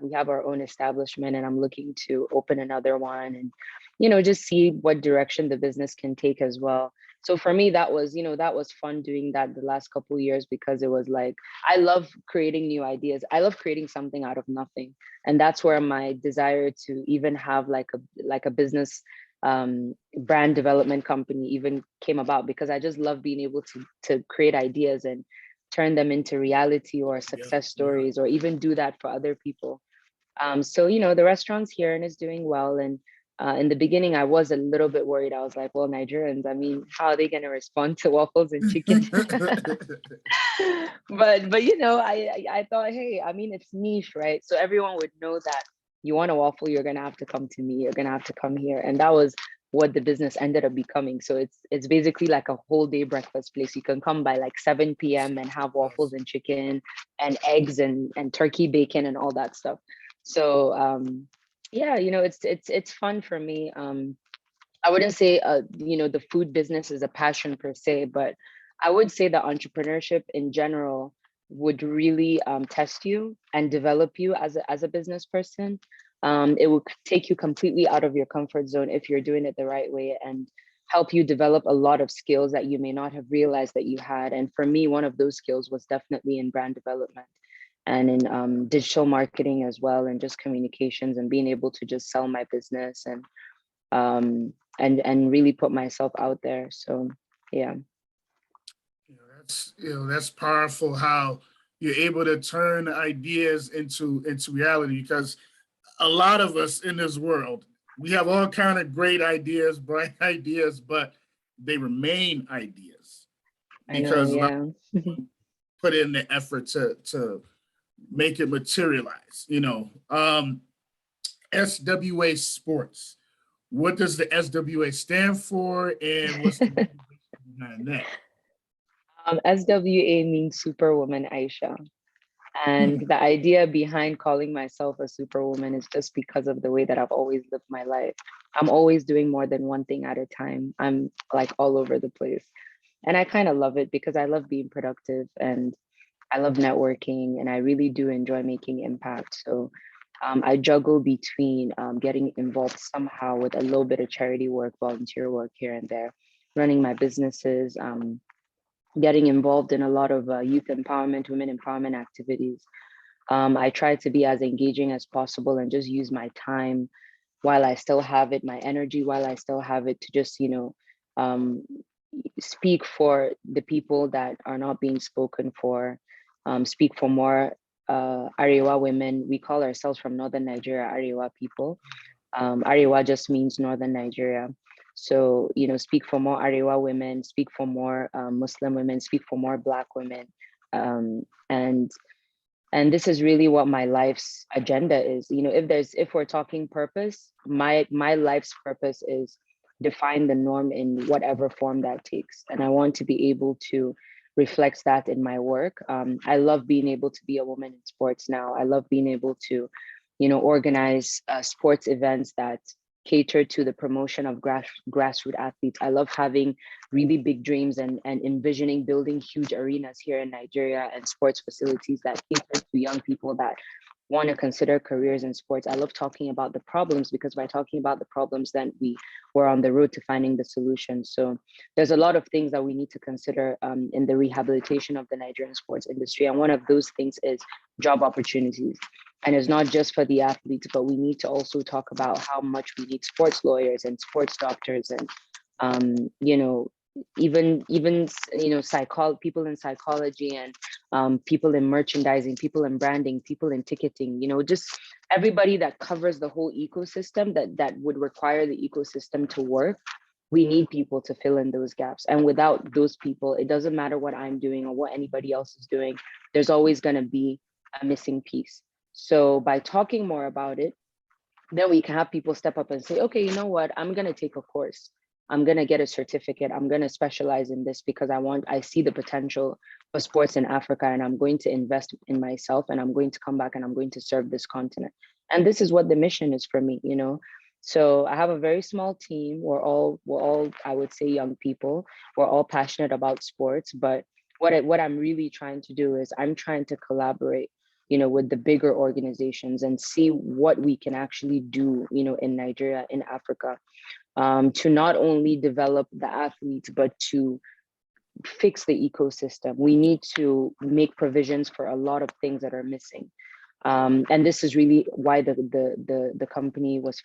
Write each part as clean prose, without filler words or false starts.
we have our own establishment, and I'm looking to open another one, and just see what direction the business can take as well. So for me, that was, that was fun doing that the last couple of years, because it was like, I love creating new ideas. I love creating something out of nothing. And that's where my desire to even have like a business brand development company even came about, because I just love being able to create ideas and turn them into reality or Yeah, success yeah. stories, or even do that for other people. So, the restaurant's here and is doing well. And in the beginning, I was a little bit worried. I was like, well, Nigerians, I mean, how are they going to respond to waffles and chicken? But I thought, hey, I mean, it's niche, right? So everyone would know that you want a waffle, you're gonna have to come to me. You're gonna have to come here, and that was what the business ended up becoming. So it's basically like a whole day breakfast place. You can come by like 7 p.m. and have waffles and chicken and eggs and turkey bacon and all that stuff. So yeah, it's fun for me. I wouldn't say the food business is a passion per se, but I would say that entrepreneurship in general would really test you and develop you as a business person. It will take you completely out of your comfort zone if you're doing it the right way, and help you develop a lot of skills that you may not have realized that you had. And for me, one of those skills was definitely in brand development and in digital marketing as well, and just communications, and being able to just sell my business um, and really put myself out there. So yeah. That's powerful how you're able to turn ideas into reality, because a lot of us in this world, we have all kind of great ideas, bright ideas, but they remain ideas I know, because a lot yeah. of people put in the effort to make it materialize. SWA Sports. What does the SWA stand for, and what's the motivation behind that? SWA means Superwoman Aisha. And Hmm. the idea behind calling myself a superwoman is just because of the way that I've always lived my life. I'm always doing more than one thing at a time. I'm like all over the place. And I kind of love it, because I love being productive and I love networking, and I really do enjoy making impact. So I juggle between getting involved somehow with a little bit of charity work, volunteer work here and there, running my businesses, getting involved in a lot of youth empowerment, women empowerment activities. I try to be as engaging as possible and just use my time while I still have it, my energy while I still have it, to just, um, speak for the people that are not being spoken for, speak for more Arewa women. We call ourselves from Northern Nigeria Arewa people. Arewa just means Northern Nigeria. So, speak for more Arewa women, speak for more Muslim women, speak for more Black women. Um, and and this is really what my life's agenda is. If we're talking purpose, my life's purpose is define the norm in whatever form that takes. And I want to be able to reflect that in my work. I love being able to be a woman in sports now. I love being able to organize sports events that cater to the promotion of grassroots athletes. I love having really big dreams and envisioning building huge arenas here in Nigeria and sports facilities that cater to young people that want to consider careers in sports. I love talking about the problems, because by talking about the problems, then we're on the road to finding the solution. So there's a lot of things that we need to consider in the rehabilitation of the Nigerian sports industry. And one of those things is job opportunities. And it's not just for the athletes, but we need to also talk about how much we need sports lawyers and sports doctors and, even people in psychology and people in merchandising, people in branding, people in ticketing, just everybody that covers the whole ecosystem that would require the ecosystem to work. We need people to fill in those gaps. And without those people, it doesn't matter what I'm doing or what anybody else is doing, there's always going to be a missing piece. So by talking more about it, then we can have people step up and say, okay, you know what, I'm going to take a course. I'm going to get a certificate. I'm going to specialize in this because I see the potential for sports in Africa, and I'm going to invest in myself, and I'm going to come back and I'm going to serve this continent. And this is what the mission is for me. So I have a very small team. We're all, I would say, young people. We're all passionate about sports, but what I'm really trying to do is I'm trying to collaborate with the bigger organizations and see what we can actually do, in Nigeria, in Africa, to not only develop the athletes, but to fix the ecosystem. We need to make provisions for a lot of things that are missing. And this is really why the company was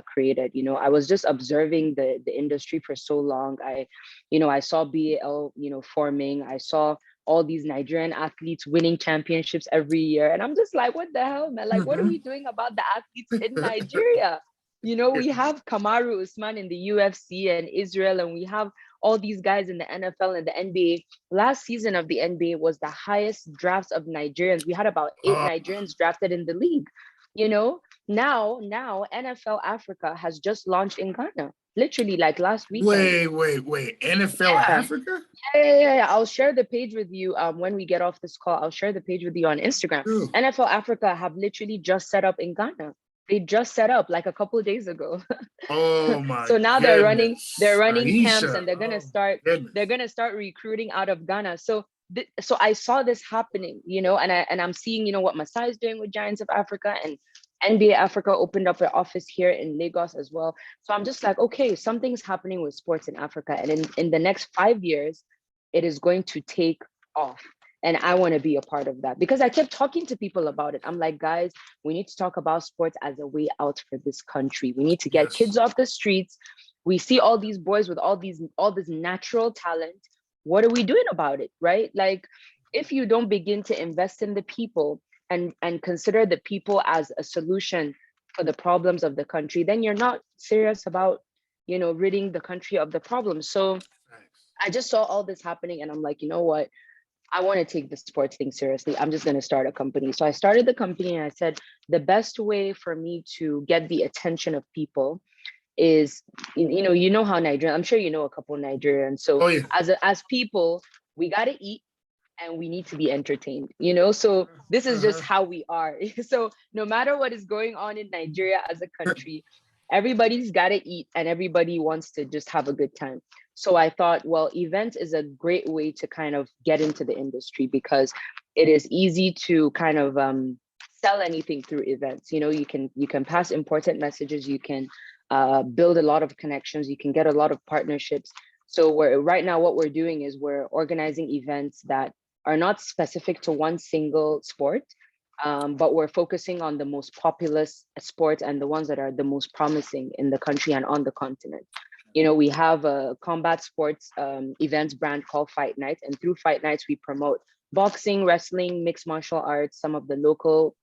created. I was just observing the industry for so long. I saw BAL forming. I saw all these Nigerian athletes winning championships every year, and I'm just like, what the hell, man? Like, what are we doing about the athletes in Nigeria? We have Kamaru Usman in the UFC and Israel, and we have all these guys in the NFL and the NBA. Last season of the NBA was the highest drafts of Nigerians. We had about 8 Nigerians drafted in the league. Now NFL Africa has just launched in Ghana, literally like last weekend. Wait. NFL Africa? Yeah. I'll share the page with you when we get off this call. I'll share the page with you on Instagram. Ooh. NFL Africa have literally just set up in Ghana. They just set up like a couple of days ago. Oh my! So now goodness. they're running Aisha. camps, and they're gonna start recruiting out of Ghana. So I saw this happening, and I'm seeing, what Masai is doing with Giants of Africa, and NBA Africa opened up an office here in Lagos as well. So I'm just like, okay, something's happening with sports in Africa, and in the next 5 years, it is going to take off. And I want to be a part of that, because I kept talking to people about it. I'm like, guys, we need to talk about sports as a way out for this country. We need to get kids off the streets. We see all these boys with all this natural talent. What are we doing about it, right? Like, if you don't begin to invest in the people and consider the people as a solution for the problems of the country, then you're not serious about, ridding the country of the problems. So I just saw all this happening, and I'm like, you know what? I want to take the sports thing seriously. I'm just going to start a company. So I started the company, and I said, the best way for me to get the attention of people is, how Nigerian, I'm sure you know a couple of Nigerians. So as people, we got to eat and we need to be entertained, so this is just how we are. So no matter what is going on in Nigeria as a country, everybody's got to eat and everybody wants to just have a good time. So I thought, well, events is a great way to kind of get into the industry, because it is easy to kind of sell anything through events. You can pass important messages. You can build a lot of connections. You can get a lot of partnerships. So right now what we're doing is we're organizing events that are not specific to one single sport, but we're focusing on the most populous sports and the ones that are the most promising in the country and on the continent. We have a combat sports events brand called Fight Nights, and through Fight Nights, we promote boxing, wrestling, mixed martial arts, some of the local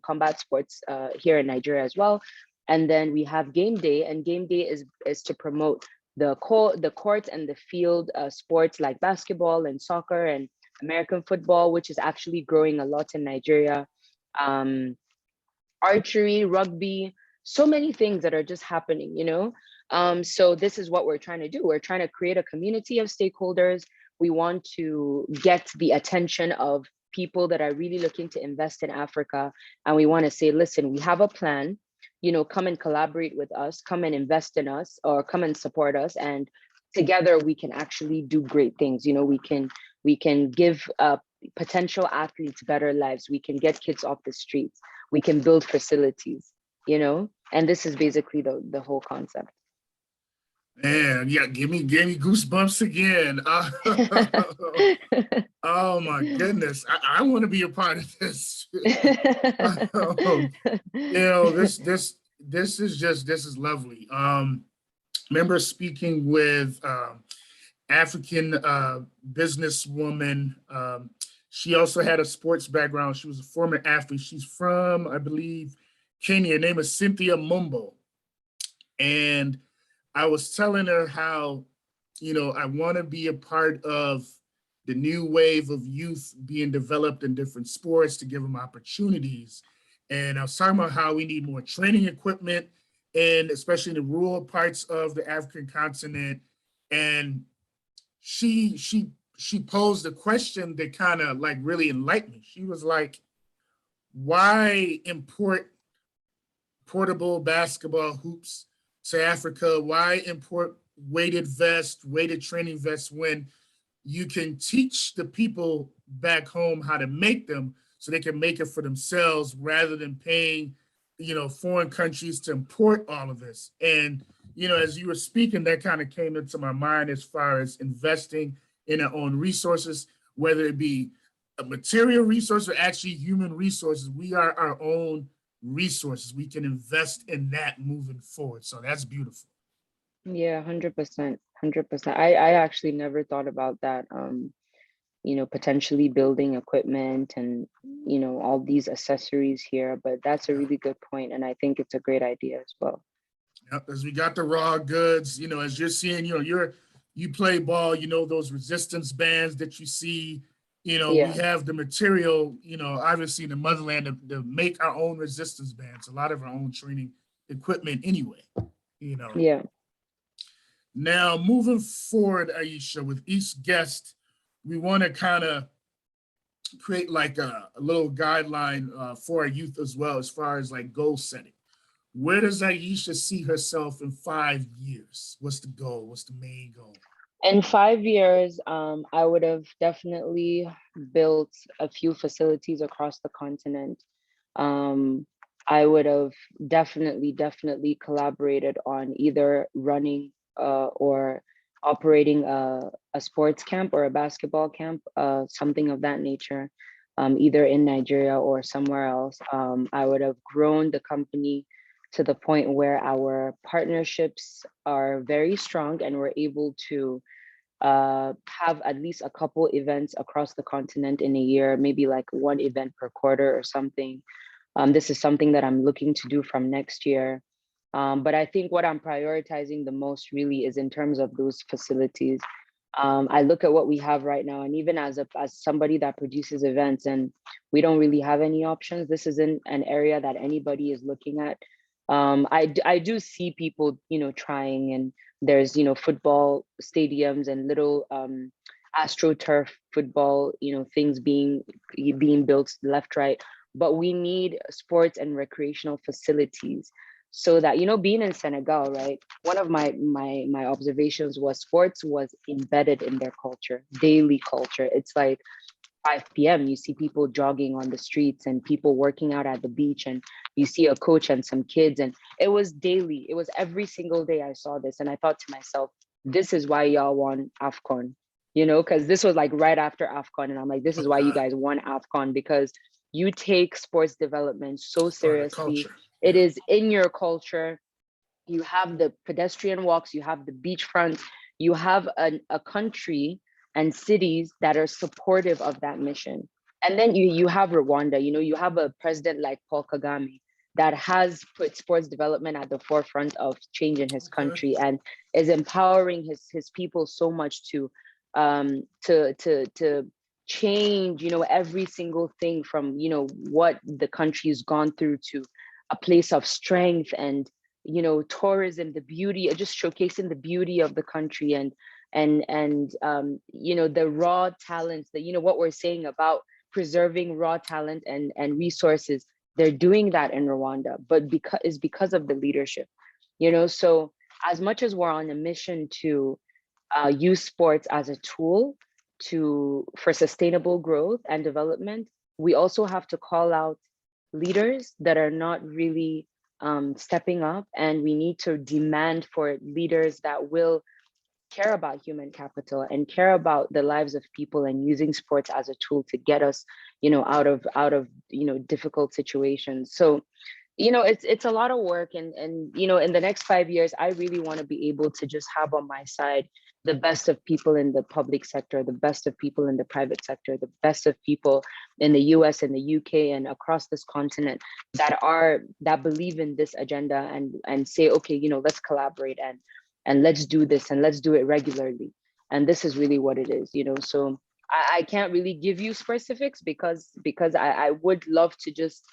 combat sports here in Nigeria as well. And then we have Game Day, and Game Day is to promote the court and the field sports like basketball and soccer and American football, which is actually growing a lot in Nigeria. Archery, rugby, so many things that are just happening, so this is what we're trying to do. We're trying to create a community of stakeholders. We want to get the attention of people that are really looking to invest in Africa, and we want to say, listen, we have a plan, come and collaborate with us, come and invest in us, or come and support us, and together we can actually do great things. We can give potential athletes better lives. We can get kids off the streets. We can build facilities, and this is basically the whole concept. Man, yeah, give me goosebumps again. Oh my goodness, I want to be a part of this. This is lovely. Remember speaking with African businesswoman. She also had a sports background. She was a former athlete. She's from, I believe, Kenya. Her name is Cynthia Mumbo. And I was telling her how, I want to be a part of the new wave of youth being developed in different sports to give them opportunities. And I was talking about how we need more training equipment, and especially in the rural parts of the African continent. And she posed a question that kind of like really enlightened me. She was like, why import portable basketball hoops to Africa? Why import weighted training vests when you can teach the people back home how to make them so they can make it for themselves rather than paying, foreign countries to import all of this. And, as you were speaking, that kind of came into my mind as far as investing in our own resources, whether it be a material resource or actually human resources. We are our own resources. We can invest in that moving forward. So that's beautiful. Yeah, 100%, 100%. I actually never thought about that. Potentially building equipment and, all these accessories here, but that's a Yeah. really good point, and I think it's a great idea as well. Yep, as we got the raw goods, as you're seeing, you play ball, those resistance bands that you see, we Yeah, have the material, obviously in the motherland to make our own resistance bands, a lot of our own training equipment anyway, yeah. Now, moving forward, Aisha, with each guest, we want to kind of create like a little guideline for our youth as well, as far as like goal setting. Where does Aisha see herself in 5 years? What's the goal? What's the main goal? In 5 years, I would have definitely built a few facilities across the continent. Um, I would have definitely collaborated on either running or operating a sports camp or a basketball camp, something of that nature, either in Nigeria or somewhere else. I would have grown the company to the point where our partnerships are very strong and we're able to have at least a couple events across the continent in a year, maybe like one event per quarter or something. This is something that I'm looking to do from next year. But I think what I'm prioritizing the most really is in terms of those facilities. I look at what we have right now, and even as somebody that produces events, and we don't really have any options. This isn't an area that anybody is looking at. I do see people, trying, and there's, football stadiums and little astroturf football, things being built left, right. But we need sports and recreational facilities so that, being in Senegal, right? One of my observations was sports was embedded in their culture, daily culture. It's like 5 p.m. you see people jogging on the streets and people working out at the beach, and you see a coach and some kids, and it was daily. It was every single day I saw this, and I thought to myself, this is why y'all won AFCON, because this was like right after AFCON, and I'm like, this is why you Okay. guys won AFCON, because you take sports development so It's part of the seriously. culture. It Yeah. is in your culture. You have the pedestrian walks, you have the beachfront, you have a country and cities that are supportive of that mission. And then you have Rwanda, you have a president like Paul Kagame that has put sports development at the forefront of change in his Okay. country and is empowering his people so much to change, every single thing from, what the country's gone through to a place of strength and, tourism, the beauty, just showcasing the beauty of the country and the raw talents that, what we're saying about preserving raw talent and resources. They're doing that in Rwanda, but because of the leadership, so as much as we're on a mission to use sports as a tool for sustainable growth and development, we also have to call out leaders that are not really stepping up, and we need to demand for leaders that will care about human capital and care about the lives of people and using sports as a tool to get us, out of difficult situations. So it's a lot of work, and in the next 5 years I really want to be able to just have on my side the best of people in the public sector, the best of people in the private sector, the best of people in the US and the UK and across this continent that believe in this agenda and say, okay, let's collaborate and let's do this and let's do it regularly. And this is really what it is, so I can't really give you specifics because I would love to just